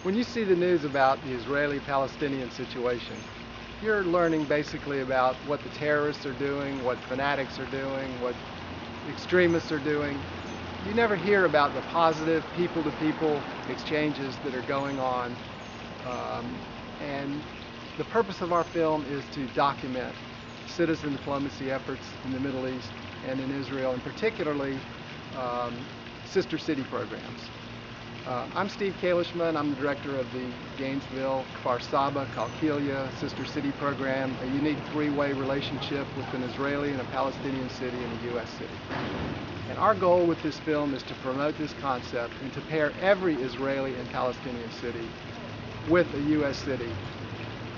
When you see the news about the Israeli-Palestinian situation, you're learning basically about what the terrorists are doing, what fanatics are doing, what extremists are doing. You never hear about the positive people-to-people exchanges that are going on. And the purpose of our film is to document citizen diplomacy efforts in the Middle East and in Israel, and particularly sister city programs. I'm Steve Kalishman. I'm the director of the Gainesville, Kfar Saba, Qalqilya Sister City Program, a unique three-way relationship with an Israeli and a Palestinian city and a U.S. city. And our goal with this film is to promote this concept and to pair every Israeli and Palestinian city with a U.S. city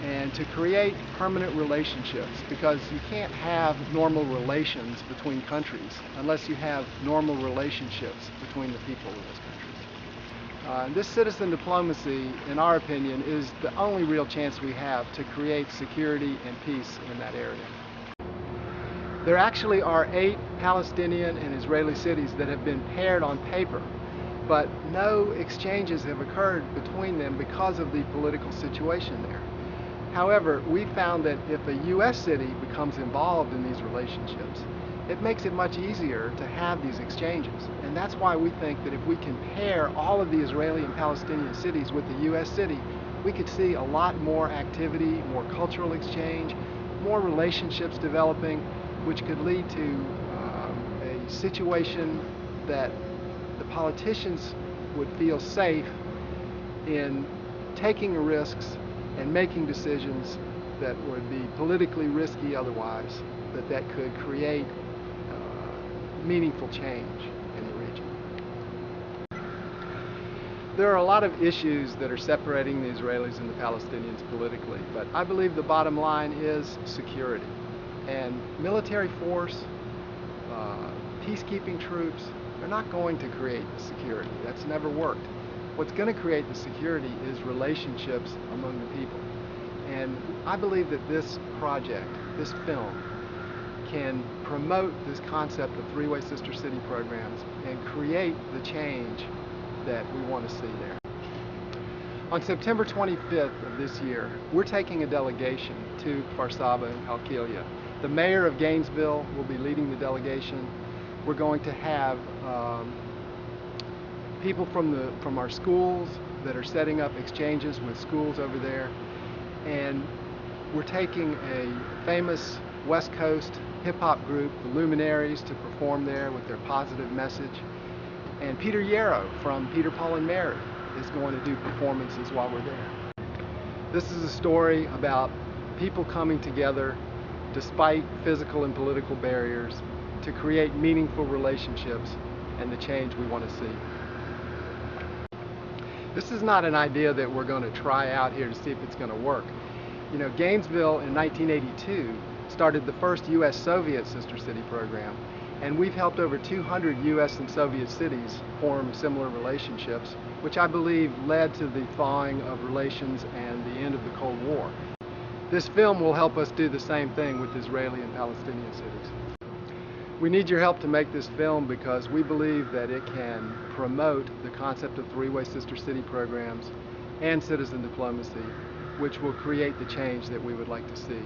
and to create permanent relationships, because you can't have normal relations between countries unless you have normal relationships between the people of those countries. This citizen diplomacy, in our opinion, is the only real chance we have to create security and peace in that area. There actually are 8 Palestinian and Israeli cities that have been paired on paper, but no exchanges have occurred between them because of the political situation there. However, we found that if a U.S. city becomes involved in these relationships, it makes it much easier to have these exchanges. And that's why we think that if we can pair all of the Israeli and Palestinian cities with the U.S. city, we could see a lot more activity, more cultural exchange, more relationships developing, which could lead to a situation that the politicians would feel safe in taking risks and making decisions that would be politically risky otherwise, that could create meaningful change in the region. There are a lot of issues that are separating the Israelis and the Palestinians politically, but I believe the bottom line is security. And military force, peacekeeping troops, they're not going to create the security. That's never worked. What's going to create the security is relationships among the people. And I believe that this project, this film, can promote this concept of three-way sister city programs and create the change that we want to see there. On September 25th of this year, we're taking a delegation to Kfar Saba and Qalqilya. The mayor of Gainesville will be leading the delegation. We're going to have people from our schools that are setting up exchanges with schools over there. And we're taking a famous West Coast hip-hop group, the Luminaries, to perform there with their positive message. And Peter Yarrow from Peter, Paul and Mary is going to do performances while we're there. This is a story about people coming together despite physical and political barriers to create meaningful relationships and the change we want to see. This is not an idea that we're going to try out here to see if it's going to work. You know, Gainesville in 1982 started the first U.S.-Soviet Sister City program, and we've helped over 200 U.S. and Soviet cities form similar relationships, which I believe led to the thawing of relations and the end of the Cold War. This film will help us do the same thing with Israeli and Palestinian cities. We need your help to make this film because we believe that it can promote the concept of three-way sister city programs and citizen diplomacy, which will create the change that we would like to see.